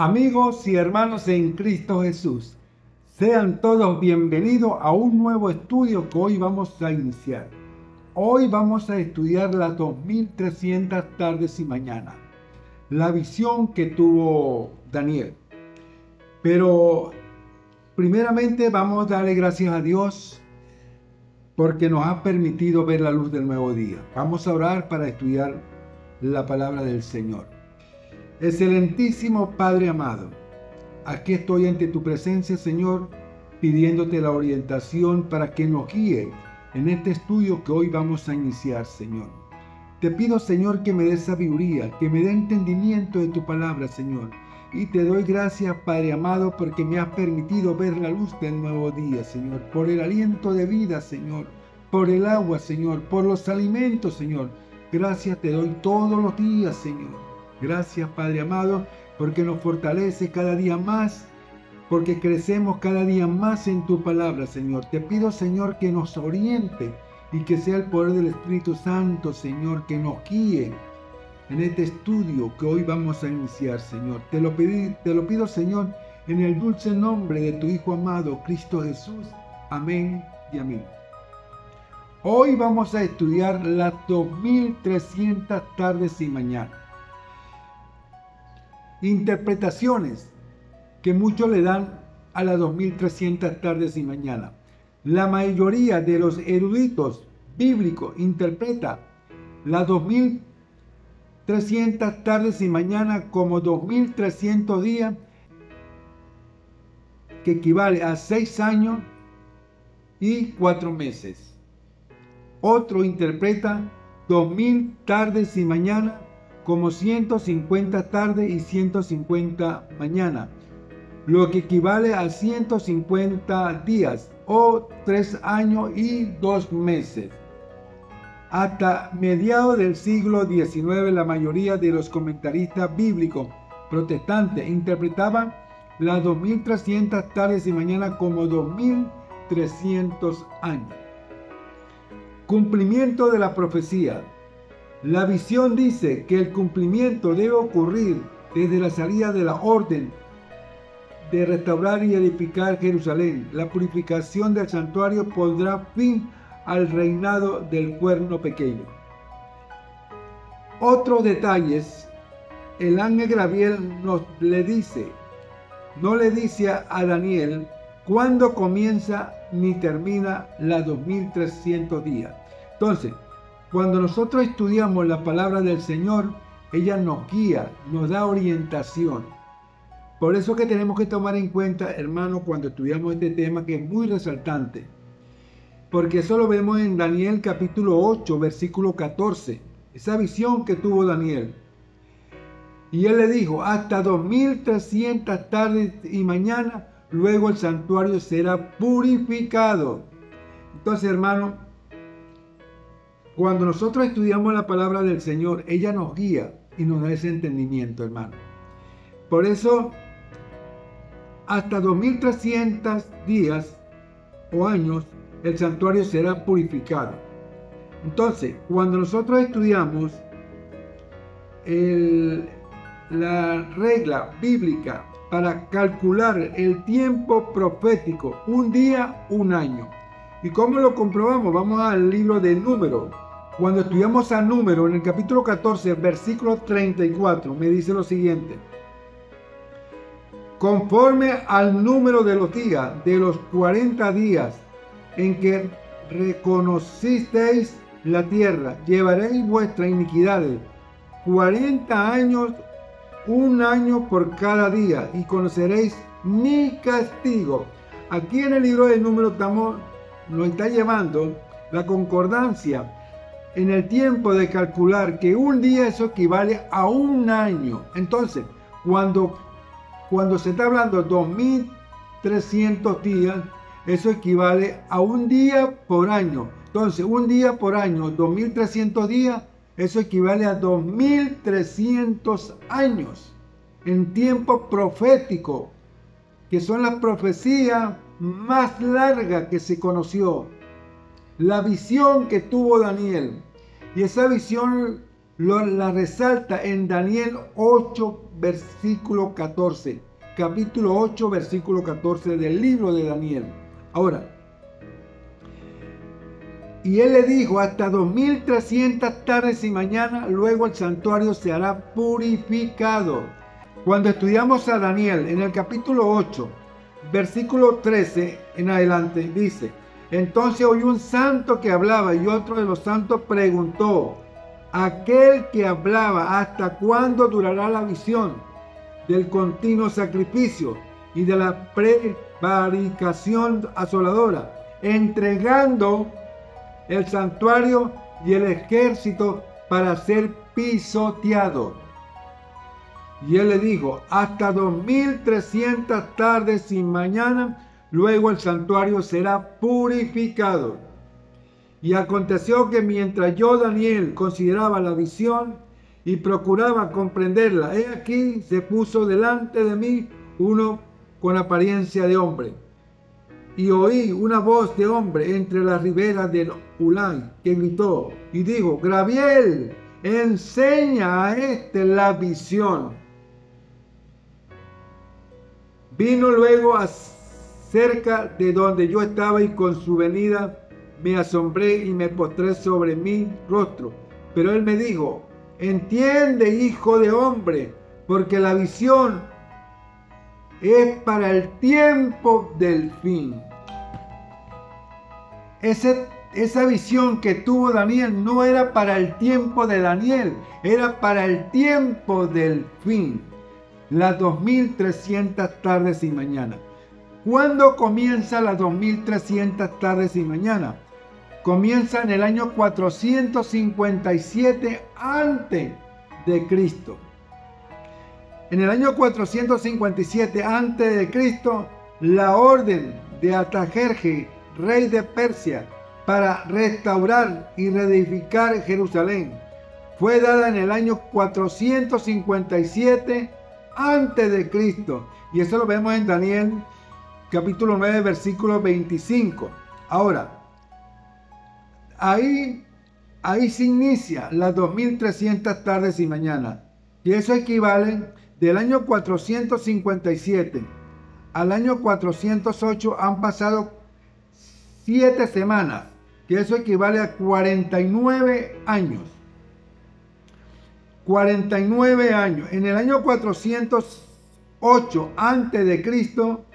Amigos y hermanos en Cristo Jesús, sean todos bienvenidos a un nuevo estudio que hoy vamos a iniciar. Hoy vamos a estudiar las 2300 tardes y mañanas, la visión que tuvo Daniel. Pero primeramente vamos a darle gracias a Dios porque nos ha permitido ver la luz del nuevo día. Vamos a orar para estudiar la palabra del Señor. Excelentísimo Padre amado, aquí estoy ante tu presencia, Señor, pidiéndote la orientación para que nos guíe en este estudio que hoy vamos a iniciar, Señor. Te pido, Señor, que me des sabiduría, que me dé entendimiento de tu palabra, Señor. Y te doy gracias, Padre amado, porque me has permitido ver la luz del nuevo día, Señor. Por el aliento de vida, Señor. Por el agua, Señor. Por los alimentos, Señor. Gracias te doy todos los días, Señor. Gracias, Padre amado, porque nos fortalece cada día más, porque crecemos cada día más en tu palabra, Señor. Te pido, Señor, que nos oriente y que sea el poder del Espíritu Santo, Señor, que nos guíe en este estudio que hoy vamos a iniciar, Señor. Te lo pido, Señor, en el dulce nombre de tu Hijo amado, Cristo Jesús. Amén y amén. Hoy vamos a estudiar las 2300 tardes y mañanas. Interpretaciones que muchos le dan a las 2300 tardes y mañanas. La mayoría de los eruditos bíblicos interpreta las 2300 tardes y mañanas como 2300 días, que equivale a 6 años y 4 meses. Otro interpreta 2000 tardes y mañanas como 150 tardes y 150 mañanas, lo que equivale a 150 días o 3 años y 2 meses. Hasta mediados del siglo XIX, la mayoría de los comentaristas bíblicos protestantes interpretaban las 2300 tardes y mañanas como 2300 años. Cumplimiento de la profecía. La visión dice que el cumplimiento debe ocurrir desde la salida de la orden de restaurar y edificar Jerusalén. La purificación del santuario pondrá fin al reinado del cuerno pequeño. Otros detalles, el ángel Gabriel no le dice a Daniel cuándo comienza ni termina las 2300 días. Entonces, cuando nosotros estudiamos la palabra del Señor, ella nos guía, nos da orientación. Por eso que tenemos que tomar en cuenta, hermano, cuando estudiamos este tema, que es muy resaltante. Porque eso lo vemos en Daniel capítulo 8, versículo 14. Esa visión que tuvo Daniel. Y él le dijo, hasta 2300 tardes y mañana, luego el santuario será purificado. Entonces, hermano, cuando nosotros estudiamos la palabra del Señor, ella nos guía y nos da ese entendimiento, hermano. Por eso, hasta 2300 días o años, el santuario será purificado. Entonces, cuando nosotros estudiamos la regla bíblica para calcular el tiempo profético, un día, un año. ¿Y cómo lo comprobamos? Vamos al libro de Números. Cuando estudiamos a Números, en el capítulo 14, versículo 34, me dice lo siguiente. Conforme al número de los días, de los 40 días en que reconocisteis la tierra, llevaréis vuestras iniquidades 40 años, un año por cada día, y conoceréis mi castigo. Aquí en el libro de Números nos está llevando la concordancia en el tiempo de calcular que un día eso equivale a un año. Entonces, cuando se está hablando de 2300 días, eso equivale a un día por año. Entonces, un día por año, 2300 días, eso equivale a 2300 años en tiempo profético, que son las profecías más largas que se conoció. La visión que tuvo Daniel, y esa visión la resalta en Daniel 8, versículo 14. Capítulo 8, versículo 14 del libro de Daniel. Ahora, y él le dijo, hasta 2300 tardes y mañana, luego el santuario se hará purificado. Cuando estudiamos a Daniel en el capítulo 8, versículo 13 en adelante, dice, entonces oí un santo que hablaba y otro de los santos preguntó, aquel que hablaba, ¿hasta cuándo durará la visión del continuo sacrificio y de la prevaricación asoladora, entregando el santuario y el ejército para ser pisoteado? Y él le dijo, hasta 2300 tardes y mañana, luego el santuario será purificado. Y aconteció que mientras yo, Daniel, consideraba la visión y procuraba comprenderla, he aquí se puso delante de mí uno con apariencia de hombre. Y oí una voz de hombre entre las riberas del Ulai que gritó y dijo, Gabriel, enseña a este la visión. Vino luego cerca de donde yo estaba y con su venida me asombré y me postré sobre mi rostro. Pero él me dijo, entiende, hijo de hombre, porque la visión es para el tiempo del fin. Esa visión que tuvo Daniel no era para el tiempo de Daniel, era para el tiempo del fin. Las 2300 tardes y mañana. ¿Cuándo comienza las 2300 tardes y mañana? Comienza en el año 457 antes de Cristo. En el año 457 antes de Cristo, la orden de Artajerjes, rey de Persia, para restaurar y reedificar Jerusalén, fue dada en el año 457 antes de Cristo. Y eso lo vemos en Daniel capítulo 9, versículo 25. Ahora, ahí se inicia las 2300 tardes y mañanas. Y eso equivale del año 457 al año 408 han pasado 7 semanas, que eso equivale a 49 años. 49 años. En el año 408 antes de Cristo,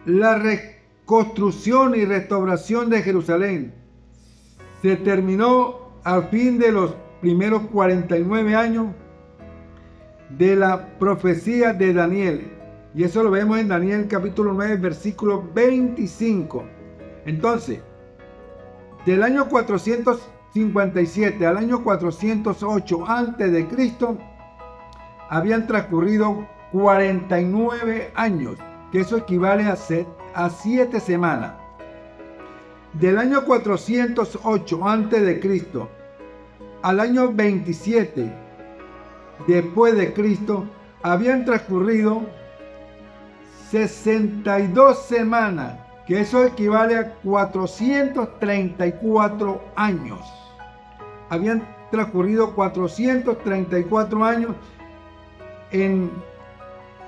la reconstrucción y restauración de Jerusalén se terminó al fin de los primeros 49 años de la profecía de Daniel. Y eso lo vemos en Daniel capítulo 9, versículo 25. Entonces, del año 457 al año 408 antes de Cristo, habían transcurrido 49 años, que eso equivale a 7 semanas. Del año 408 antes de Cristo al año 27 después de Cristo, habían transcurrido 62 semanas, que eso equivale a 434 años. Habían transcurrido 434 años en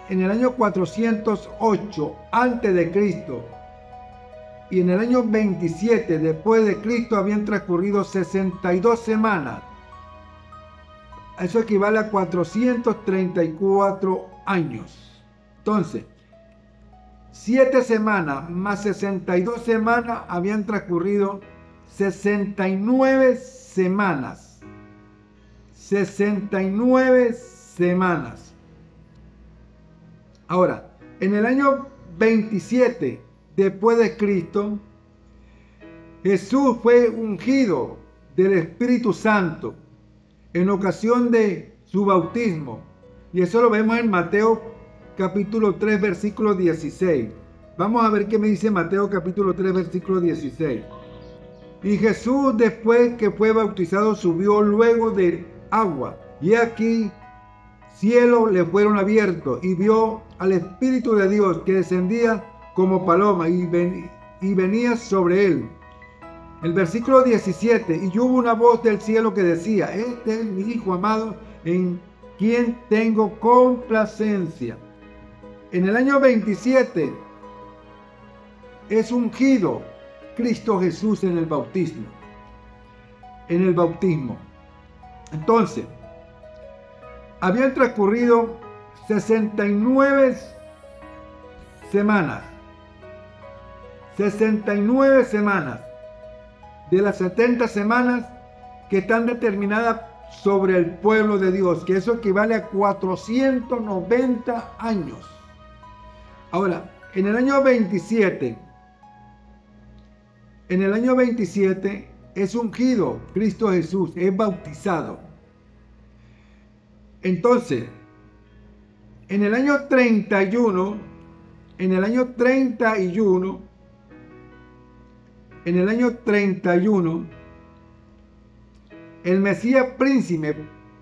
el año 408 antes de Cristo, y en el año 27 después de Cristo habían transcurrido 62 semanas. Eso equivale a 434 años. Entonces, 7 semanas más 62 semanas, habían transcurrido 69 semanas. 69 semanas. Ahora, en el año 27 después de Cristo, Jesús fue ungido del Espíritu Santo en ocasión de su bautismo. Y eso lo vemos en Mateo capítulo 3, versículo 16. Vamos a ver qué me dice Mateo capítulo 3, versículo 16. Y Jesús, después que fue bautizado, subió luego del agua. Y aquí cielos le fueron abiertos, y vio al Espíritu de Dios que descendía como paloma y venía sobre él. El versículo 17, y hubo una voz del cielo que decía, este es mi Hijo amado, en quien tengo complacencia. En el año 27 es ungido Cristo Jesús en el bautismo. En el bautismo. Entonces, habían transcurrido 69 semanas. 69 semanas de las 70 semanas que están determinadas sobre el pueblo de Dios, que eso equivale a 490 años. Ahora, en el año 27 es ungido Cristo Jesús, es bautizado. Entonces, en el año 31, el Mesías príncipe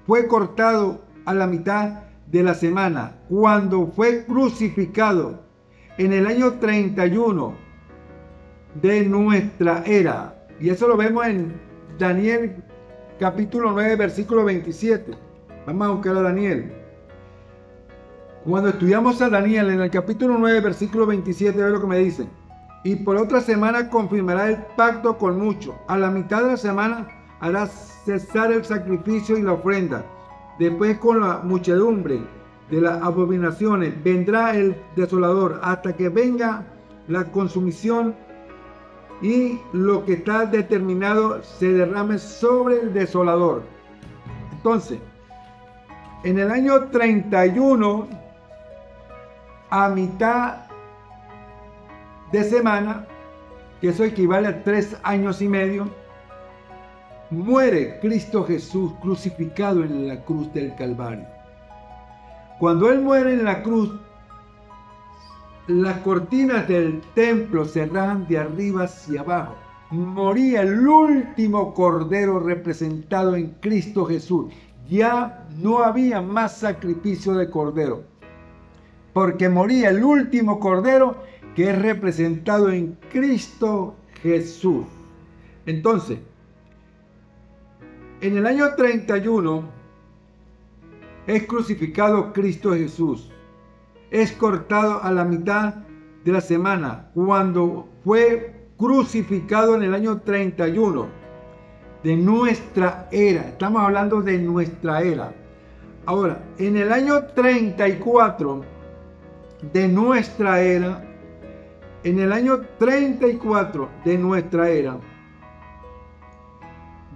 fue cortado a la mitad de la semana cuando fue crucificado en el año 31 de nuestra era. Y eso lo vemos en Daniel capítulo 9 versículo 27. Vamos a buscar a Daniel. Cuando estudiamos a Daniel en el capítulo 9 versículo 27, ve lo que me dice. Y por otra semana confirmará el pacto con muchos. A la mitad de la semana hará cesar el sacrificio y la ofrenda. Después, con la muchedumbre de las abominaciones, vendrá el desolador hasta que venga la consumición y lo que está determinado se derrame sobre el desolador. Entonces, en el año 31, a mitad de semana, que eso equivale a 3 años y medio, muere Cristo Jesús crucificado en la cruz del Calvario. Cuando Él muere en la cruz, las cortinas del templo se rajan de arriba hacia abajo. Moría el último cordero representado en Cristo Jesús. Ya no había más sacrificio de cordero, porque moría el último cordero que es representado en Cristo Jesús. Entonces, en el año 31 es crucificado Cristo Jesús. Es cortado a la mitad de la semana cuando fue crucificado en el año 31 de nuestra era. Estamos hablando de nuestra era. Ahora, en el año 34 de nuestra era,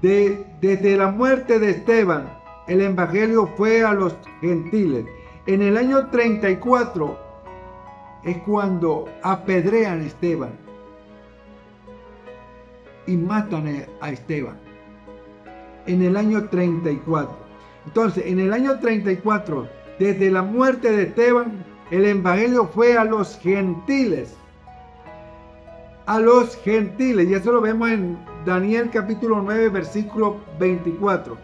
desde la muerte de Esteban, el evangelio fue a los gentiles. En el año 34 es cuando apedrean a Esteban y matan a Esteban. En el año 34. Entonces, en el año 34, desde la muerte de Esteban, el evangelio fue a los gentiles. A los gentiles. Y eso lo vemos en Daniel capítulo 9, versículo 24.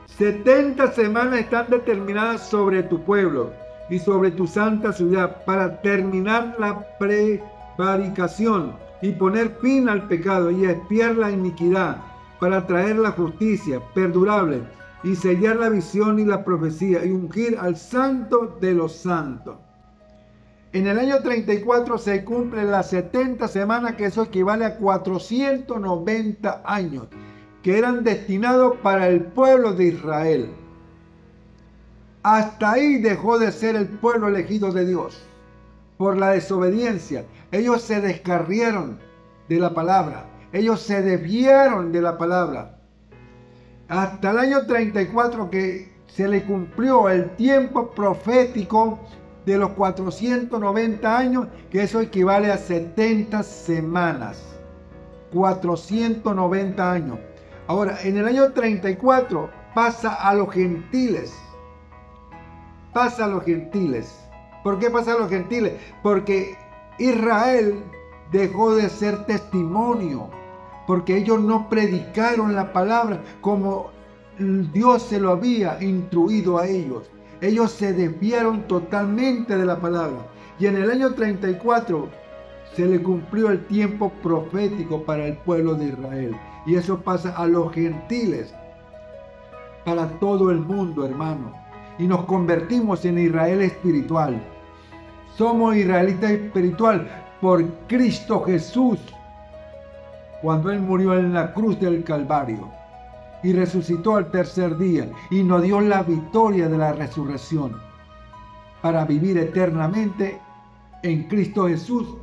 70 semanas están determinadas sobre tu pueblo y sobre tu santa ciudad para terminar la prevaricación y poner fin al pecado y expiar la iniquidad, para traer la justicia perdurable y sellar la visión y la profecía y ungir al santo de los santos. En el año 34 se cumplen las 70 semanas, que eso equivale a 490 años, que eran destinados para el pueblo de Israel. Hasta ahí dejó de ser el pueblo elegido de Dios por la desobediencia. Ellos se descarrieron de la palabra. Ellos se desviaron de la palabra. Hasta el año 34 que se le cumplió el tiempo profético de los 490 años, que eso equivale a 70 semanas. 490 años. Ahora, en el año 34 pasa a los gentiles. Pasa a los gentiles. ¿Por qué pasa a los gentiles? Porque Israel dejó de ser testimonio. Porque ellos no predicaron la palabra como Dios se lo había instruido a ellos. Ellos se desviaron totalmente de la palabra. Y en el año 34 se le cumplió el tiempo profético para el pueblo de Israel. Y eso pasa a los gentiles, para todo el mundo, hermano. Y nos convertimos en Israel espiritual. Somos israelitas espiritual por Cristo Jesús, cuando Él murió en la cruz del Calvario y resucitó al tercer día y nos dio la victoria de la resurrección para vivir eternamente en Cristo Jesús.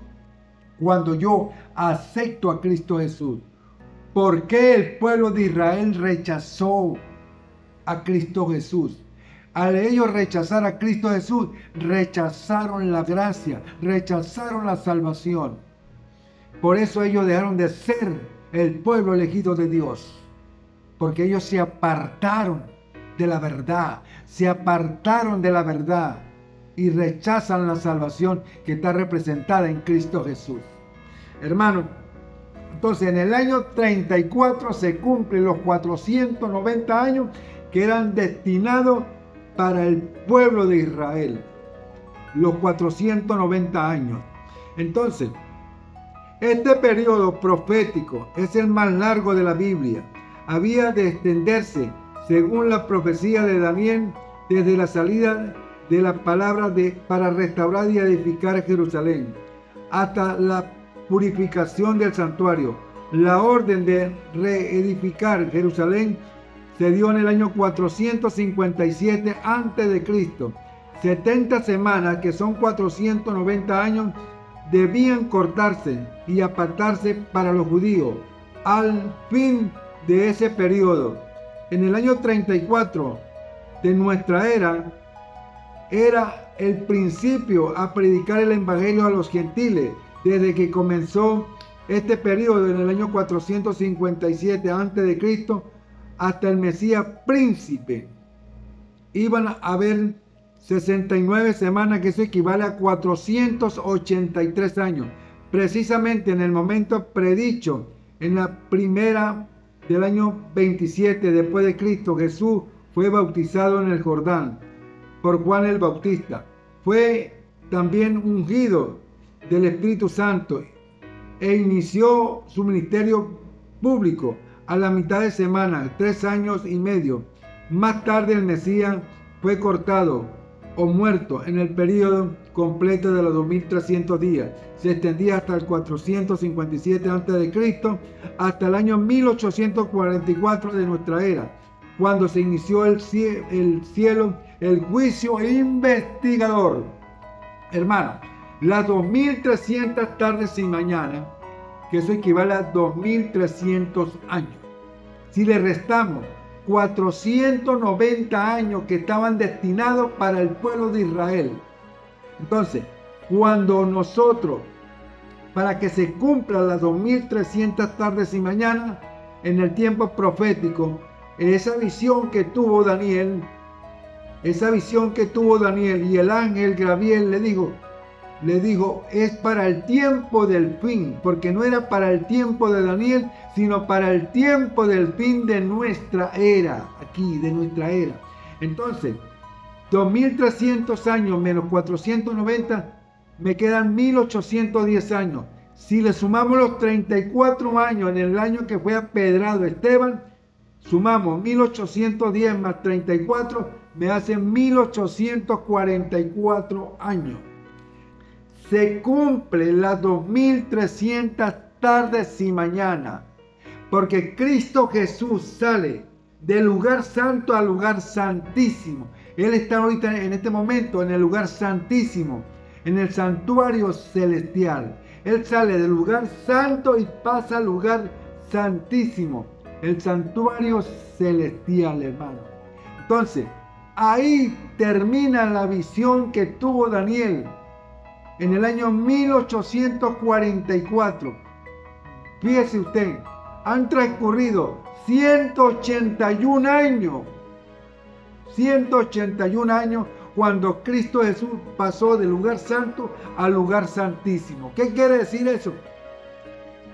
Cuando yo acepto a Cristo Jesús, ¿por qué el pueblo de Israel rechazó a Cristo Jesús? Al ellos rechazar a Cristo Jesús, rechazaron la gracia, rechazaron la salvación. Por eso ellos dejaron de ser el pueblo elegido de Dios, porque ellos se apartaron de la verdad, se apartaron de la verdad y rechazan la salvación que está representada en Cristo Jesús. Hermano, entonces en el año 34 se cumplen los 490 años que eran destinados para el pueblo de Israel. Los 490 años. Entonces, este periodo profético es el más largo de la Biblia. Había de extenderse, según la profecía de Daniel, desde la salida de la palabra para restaurar y edificar Jerusalén, hasta la purificación del santuario. La orden de reedificar Jerusalén se dio en el año 457 a.C. 70 semanas, que son 490 años, debían cortarse y apartarse para los judíos al fin de ese periodo. En el año 34 de nuestra era el principio a predicar el evangelio a los gentiles. Desde que comenzó este periodo en el año 457 a.C. hasta el Mesías príncipe, iban a haber 69 semanas, que eso equivale a 483 años. Precisamente en el momento predicho, en la primera del año 27 después de Cristo, Jesús fue bautizado en el Jordán por Juan el Bautista. Fue también ungido del Espíritu Santo e inició su ministerio público a la mitad de semana, 3 años y medio. Más tarde el Mesías fue cortado o muerto en el periodo completo de los 2300 días. Se extendía hasta el 457 a.C. hasta el año 1844 de nuestra era, cuando se inició el juicio investigador. Hermano, las 2300 tardes y mañanas, que eso equivale a 2300 años. Si le restamos 490 años que estaban destinados para el pueblo de Israel. Entonces, cuando nosotros, para que se cumplan las 2300 tardes y mañanas, en el tiempo profético, esa visión que tuvo Daniel, y el ángel Gabriel le dijo, es para el tiempo del fin, porque no era para el tiempo de Daniel, sino para el tiempo del fin de nuestra era, aquí, de nuestra era. Entonces, 2300 años menos 490, me quedan 1810 años. Si le sumamos los 34 años en el año que fue apedrado Esteban, sumamos 1810 más 34, me hacen 1844 años. Se cumplen las 2300 tardes y mañana, porque Cristo Jesús sale del lugar santo al lugar santísimo. Él está ahorita en este momento en el lugar santísimo, en el santuario celestial. Él sale del lugar santo y pasa al lugar santísimo, el santuario celestial, hermano. Entonces, ahí termina la visión que tuvo Daniel en el año 1844. Fíjese usted, han transcurrido 181 años. 181 años cuando Cristo Jesús pasó del lugar santo al lugar santísimo. ¿Qué quiere decir eso?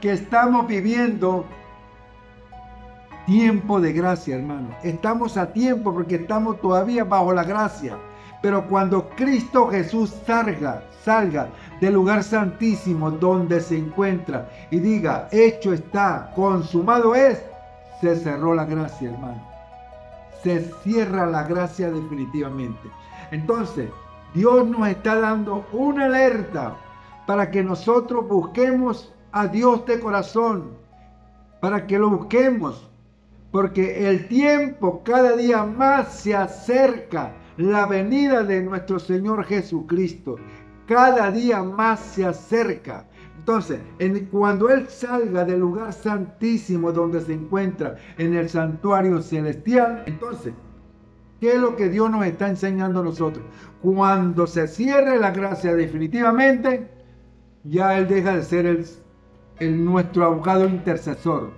Que estamos viviendo tiempo de gracia, hermano. Estamos a tiempo porque estamos todavía bajo la gracia. Pero cuando Cristo Jesús salga del lugar santísimo donde se encuentra y diga, hecho está, consumado es, se cerró la gracia, hermano. Se cierra la gracia definitivamente. Entonces, Dios nos está dando una alerta para que nosotros busquemos a Dios de corazón, para que lo busquemos, porque el tiempo cada día más se acerca, la venida de nuestro Señor Jesucristo, cada día más se acerca. Entonces, cuando Él salga del lugar santísimo donde se encuentra en el santuario celestial, entonces, ¿qué es lo que Dios nos está enseñando a nosotros? Cuando se cierre la gracia definitivamente, ya Él deja de ser nuestro abogado intercesor.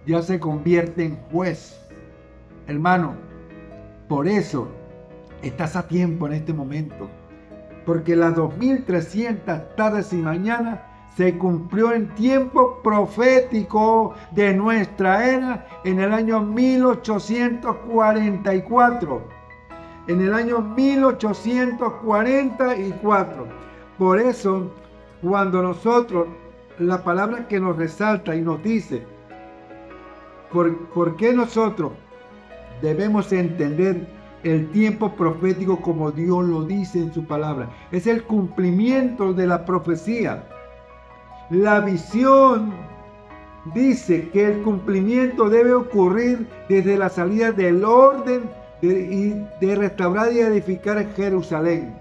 Ya se convierte en juez. Hermano, por eso estás a tiempo en este momento. Porque las 2300 tardes y mañanas se cumplió en tiempo profético de nuestra era en el año 1844. En el año 1844. Por eso, cuando nosotros, la palabra que nos resalta y nos dice, ¿por qué nosotros debemos entender el tiempo profético como Dios lo dice en su palabra? Es el cumplimiento de la profecía. La visión dice que el cumplimiento debe ocurrir desde la salida del orden de restaurar y edificar Jerusalén.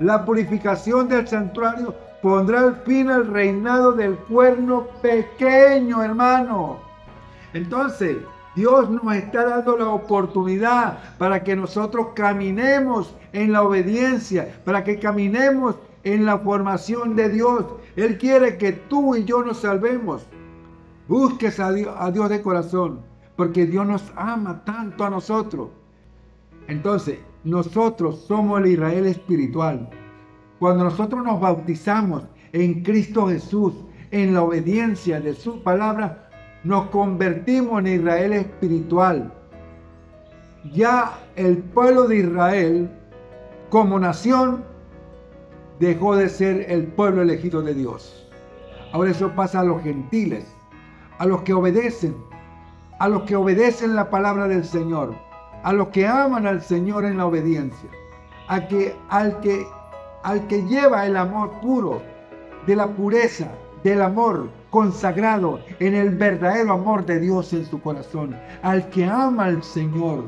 La purificación del santuario pondrá al fin al reinado del cuerno pequeño, hermano. Entonces, Dios nos está dando la oportunidad para que nosotros caminemos en la obediencia, para que caminemos en la formación de Dios. Él quiere que tú y yo nos salvemos. Busques a Dios de corazón, porque Dios nos ama tanto a nosotros. Entonces, nosotros somos el Israel espiritual. Cuando nosotros nos bautizamos en Cristo Jesús, en la obediencia de su palabra, nos convertimos en Israel espiritual. Ya el pueblo de Israel, como nación, dejó de ser el pueblo elegido de Dios. Ahora eso pasa a los gentiles, a los que obedecen la palabra del Señor, a los que aman al Señor en la obediencia, al que lleva el amor puro, de la pureza, del amor consagrado en el verdadero amor de Dios en su corazón, al que ama al Señor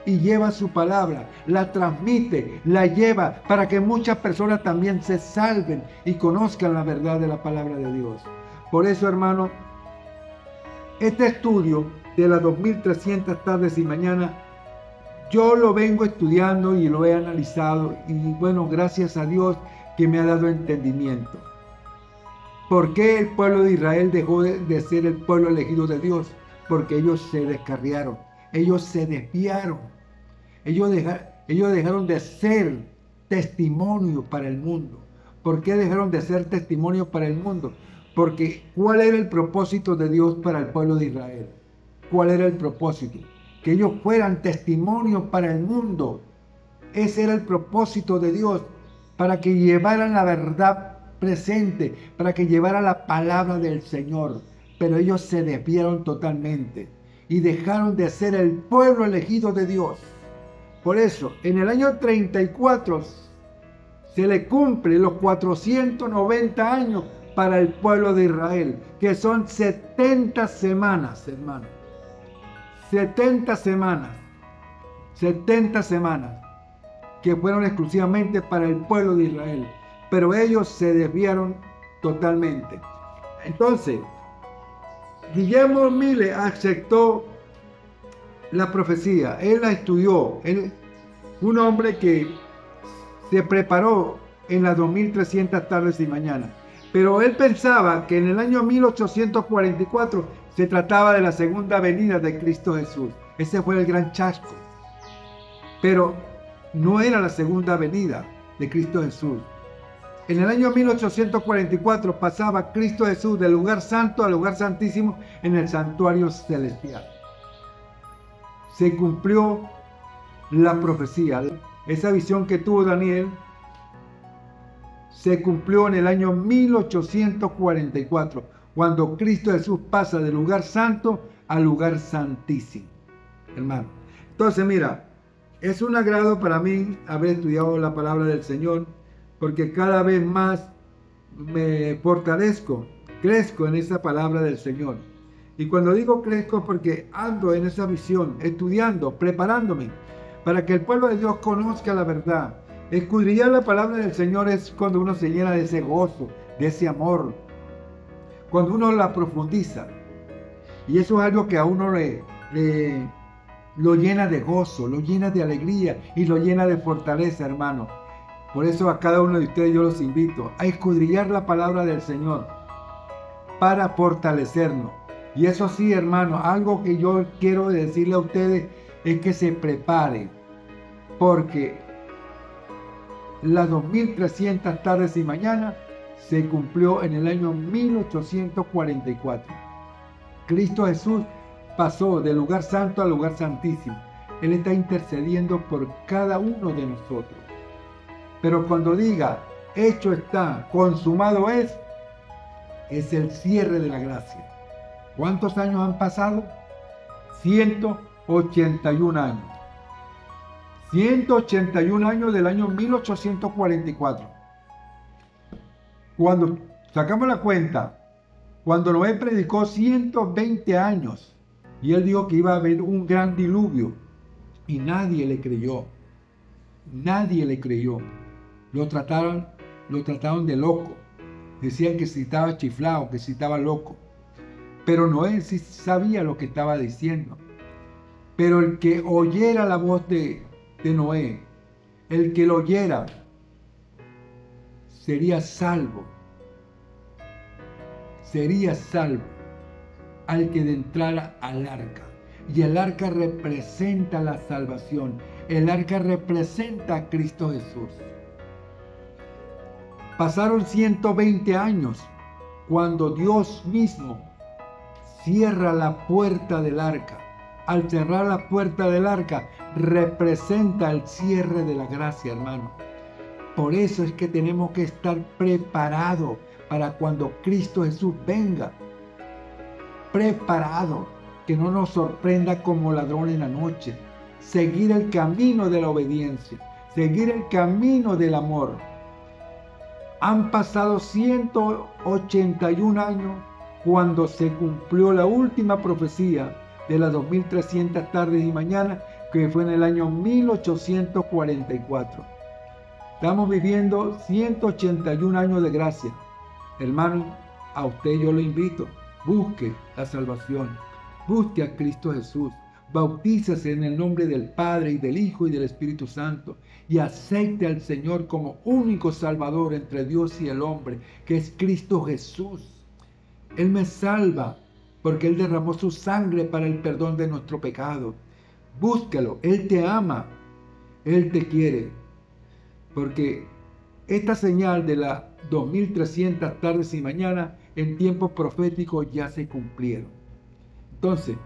y lleva su palabra, la transmite, la lleva para que muchas personas también se salven y conozcan la verdad de la palabra de Dios. Por eso, hermano, este estudio de las 2300 tardes y mañanas, yo lo vengo estudiando y lo he analizado y bueno, gracias a Dios que me ha dado entendimiento. ¿Por qué el pueblo de Israel dejó de ser el pueblo elegido de Dios? Porque ellos se descarriaron, ellos se desviaron, ellos dejaron de ser testimonio para el mundo. ¿Por qué dejaron de ser testimonio para el mundo? Porque ¿cuál era el propósito de Dios para el pueblo de Israel? ¿Cuál era el propósito? Que ellos fueran testimonio para el mundo. Ese era el propósito de Dios, para que llevaran la verdad presente, para que llevaran la palabra del Señor. Pero ellos se desviaron totalmente y dejaron de ser el pueblo elegido de Dios. Por eso, en el año 34 se le cumple los 490 años para el pueblo de Israel, que son 70 semanas, hermano. 70 semanas que fueron exclusivamente para el pueblo de Israel, pero ellos se desviaron totalmente. Entonces, Guillermo Mille aceptó la profecía, él la estudió, un hombre que se preparó en las 2300 tardes y mañanas, pero él pensaba que en el año 1844 se trataba de la segunda venida de Cristo Jesús. Ese fue el gran chasco. Pero no era la segunda venida de Cristo Jesús. En el año 1844 pasaba Cristo Jesús del lugar santo al lugar santísimo en el santuario celestial. Se cumplió la profecía. Esa visión que tuvo Daniel se cumplió en el año 1844, cuando Cristo Jesús pasa del lugar santo al lugar santísimo, hermano. Entonces, mira, es un agrado para mí haber estudiado la palabra del Señor, porque cada vez más me fortalezco, crezco en esa palabra del Señor. Y cuando digo crezco, porque ando en esa visión, estudiando, preparándome, para que el pueblo de Dios conozca la verdad. Escudriñar la palabra del Señor es cuando uno se llena de ese gozo, de ese amor, cuando uno la profundiza. Y eso es algo que a uno lo llena de gozo, lo llena de alegría y lo llena de fortaleza, hermano. Por eso a cada uno de ustedes yo los invito a escudriñar la palabra del Señor para fortalecernos. Y eso sí, hermano, algo que yo quiero decirle a ustedes es que se preparen, porque las 2300 tardes y mañanas se cumplió en el año 1844. Cristo Jesús pasó del lugar santo al lugar santísimo. Él está intercediendo por cada uno de nosotros. Pero cuando diga, hecho está, consumado es el cierre de la gracia. ¿Cuántos años han pasado? 181 años. 181 años del año 1844. Cuando sacamos la cuenta, cuando Noé predicó 120 años y él dijo que iba a haber un gran diluvio y nadie le creyó. Nadie le creyó. Lo trataron de loco. Decían que si estaba chiflado, que si estaba loco. Pero Noé sí sabía lo que estaba diciendo. Pero el que oyera la voz de Noé, el que lo oyera, sería salvo. Sería salvo al que entrara al arca. Y el arca representa la salvación. El arca representa a Cristo Jesús. Pasaron 120 años cuando Dios mismo cierra la puerta del arca. Al cerrar la puerta del arca, representa el cierre de la gracia, hermano. Por eso es que tenemos que estar preparados para cuando Cristo Jesús venga. Preparados, que no nos sorprenda como ladrón en la noche. Seguir el camino de la obediencia, seguir el camino del amor. Han pasado 181 años cuando se cumplió la última profecía de las 2300 tardes y mañanas, que fue en el año 1844. Estamos viviendo 181 años de gracia. Hermano, a usted yo lo invito, busque la salvación, busque a Cristo Jesús, bautízase en el nombre del Padre y del Hijo y del Espíritu Santo y acepte al Señor como único Salvador entre Dios y el hombre, que es Cristo Jesús. Él me salva porque Él derramó su sangre para el perdón de nuestro pecado. Búscalo, Él te ama, Él te quiere, porque esta señal de las 2300 tardes y mañanas en tiempos proféticos ya se cumplieron. Entonces,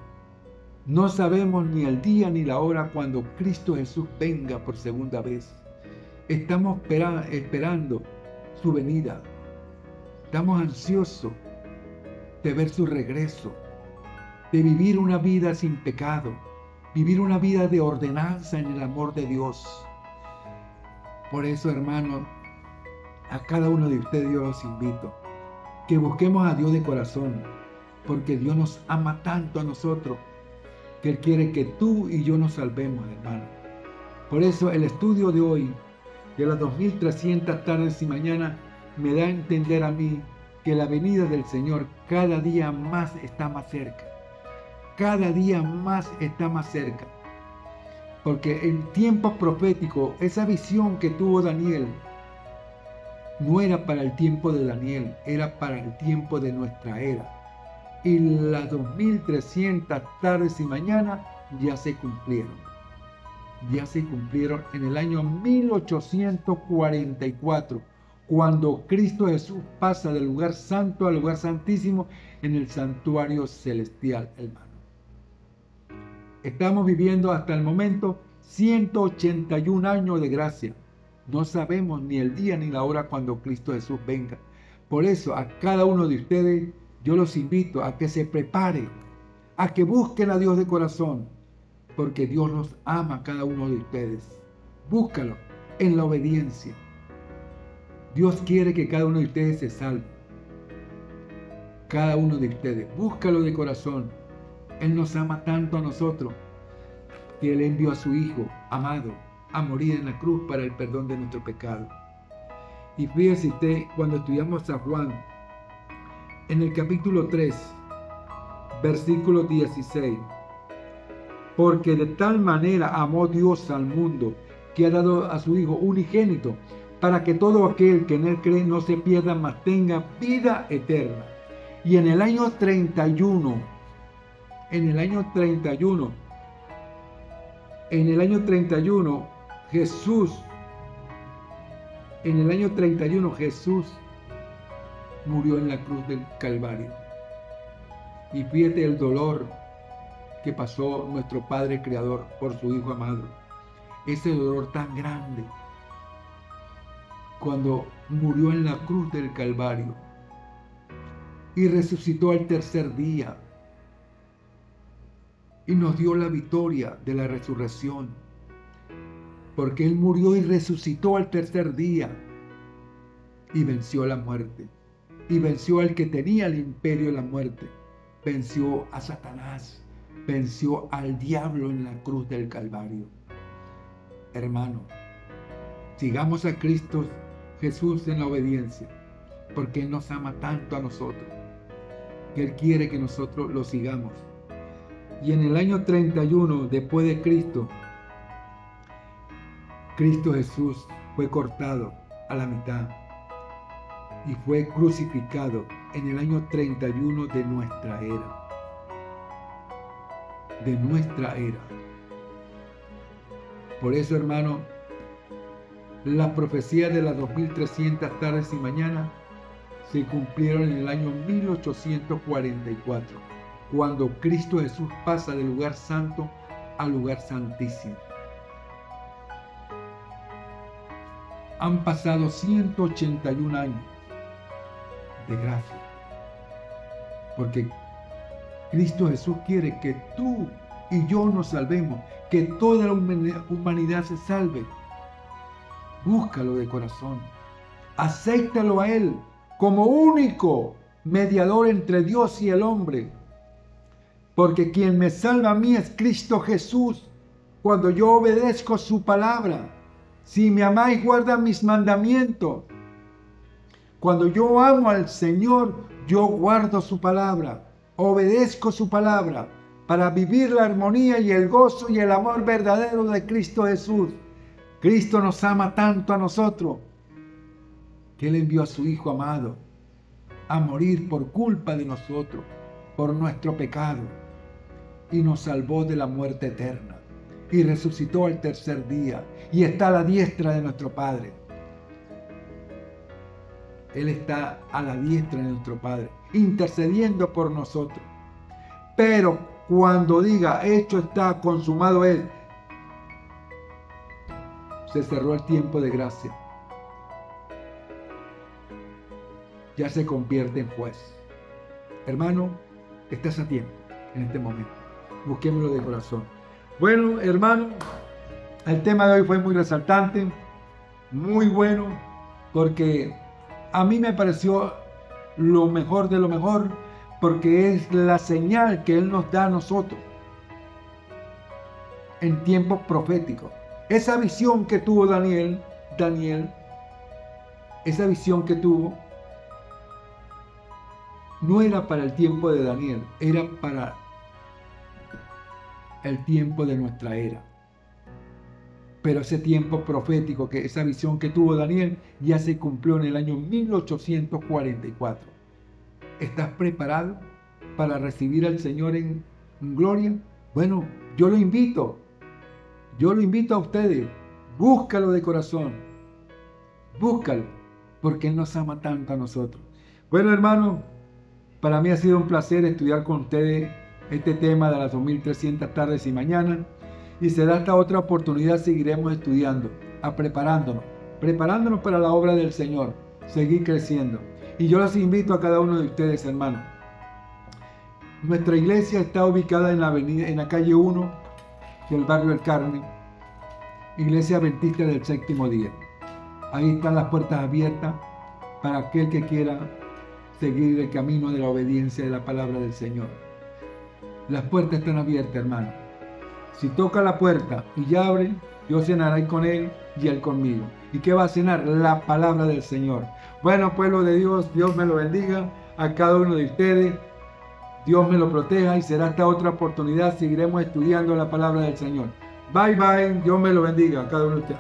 no sabemos ni el día ni la hora cuando Cristo Jesús venga por segunda vez. Estamos esperando su venida. Estamos ansiosos de ver su regreso, de vivir una vida sin pecado, vivir una vida de ordenanza en el amor de Dios. Por eso, hermano, a cada uno de ustedes yo los invito, que busquemos a Dios de corazón, porque Dios nos ama tanto a nosotros, que Él quiere que tú y yo nos salvemos, hermano. Por eso el estudio de hoy, de las 2300 tardes y mañanas, me da a entender a mí que la venida del Señor cada día más está más cerca. Cada día más está más cerca. Porque en tiempos proféticos, esa visión que tuvo Daniel, no era para el tiempo de Daniel, era para el tiempo de nuestra era. Y las 2300 tardes y mañanas ya se cumplieron. Ya se cumplieron en el año 1844, cuando Cristo Jesús pasa del lugar santo al lugar santísimo en el santuario celestial, hermano. Estamos viviendo hasta el momento 181 años de gracia. No sabemos ni el día ni la hora cuando Cristo Jesús venga. Por eso a cada uno de ustedes yo los invito a que se preparen, a que busquen a Dios de corazón, porque Dios los ama a cada uno de ustedes. Búscalo en la obediencia. Dios quiere que cada uno de ustedes se salve. Cada uno de ustedes, búscalo de corazón. Él nos ama tanto a nosotros que Él envió a su Hijo amado a morir en la cruz para el perdón de nuestro pecado. Y fíjese usted, cuando estudiamos a Juan, en el capítulo 3, versículo 16, porque de tal manera amó Dios al mundo, que ha dado a su Hijo unigénito, para que todo aquel que en Él cree no se pierda, mas tenga vida eterna. Y en el año 31, Jesús murió en la cruz del Calvario. Y fíjate el dolor que pasó nuestro Padre Creador por su Hijo amado. Ese dolor tan grande cuando murió en la cruz del Calvario y resucitó al tercer día y nos dio la victoria de la resurrección, porque Él murió y resucitó al tercer día y venció la muerte, y venció al que tenía el imperio de la muerte, venció a Satanás, venció al diablo en la cruz del Calvario. Hermano, sigamos a Cristo Jesús en la obediencia, porque Él nos ama tanto a nosotros, que Él quiere que nosotros lo sigamos. Y en el año 31 después de Cristo, Cristo Jesús fue cortado a la mitad y fue crucificado en el año 31 de nuestra era. De nuestra era. Por eso, hermano, la profecía de las 2300 tardes y mañanas se cumplieron en el año 1844, cuando Cristo Jesús pasa del lugar santo al lugar santísimo. Han pasado 181 años de gracia, porque Cristo Jesús quiere que tú y yo nos salvemos, que toda la humanidad se salve. Búscalo de corazón, acéptalo a Él como único mediador entre Dios y el hombre, porque quien me salva a mí es Cristo Jesús, cuando yo obedezco su palabra. Si me amáis, guarda mis mandamientos. Cuando yo amo al Señor, yo guardo su palabra, obedezco su palabra, para vivir la armonía y el gozo y el amor verdadero de Cristo Jesús. Cristo nos ama tanto a nosotros, que Él envió a su Hijo amado a morir por culpa de nosotros, por nuestro pecado, y nos salvó de la muerte eterna, y resucitó al tercer día, y está a la diestra de nuestro Padre. Él está a la diestra de nuestro Padre, intercediendo por nosotros. Pero cuando diga, hecho está, consumado es, se cerró el tiempo de gracia. Ya se convierte en juez. Hermano, estás a tiempo en este momento. Busquémoslo de corazón. Bueno, hermano, el tema de hoy fue muy resaltante, muy bueno, porque a mí me pareció lo mejor de lo mejor, porque es la señal que Él nos da a nosotros en tiempos proféticos. Esa visión que tuvo Daniel, esa visión que tuvo, no era para el tiempo de Daniel, era para el tiempo de nuestra era. Pero ese tiempo profético, esa visión que tuvo Daniel, ya se cumplió en el año 1844. ¿Estás preparado para recibir al Señor en gloria? Bueno, yo lo invito a ustedes. Búscalo de corazón. Búscalo, porque Él nos ama tanto a nosotros. Bueno, hermano, para mí ha sido un placer estudiar con ustedes este tema de las 2300 tardes y mañanas. Y será hasta otra oportunidad, seguiremos estudiando, preparándonos para la obra del Señor, seguir creciendo. Y yo los invito a cada uno de ustedes, hermanos. Nuestra iglesia está ubicada en la calle 1 del barrio del Carmen, Iglesia Adventista del Séptimo Día. Ahí están las puertas abiertas para aquel que quiera seguir el camino de la obediencia de la palabra del Señor. Las puertas están abiertas, hermano. Si toca la puerta y ya abre, yo cenaré con él y él conmigo. ¿Y qué va a cenar? La palabra del Señor. Bueno, pueblo de Dios, Dios me lo bendiga a cada uno de ustedes. Dios me lo proteja y será hasta otra oportunidad. Seguiremos estudiando la palabra del Señor. Bye, bye. Dios me lo bendiga a cada uno de ustedes.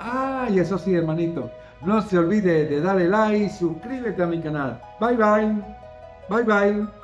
Y eso sí, hermanito. No se olvide de darle like y suscríbete a mi canal. Bye, bye. Bye, bye.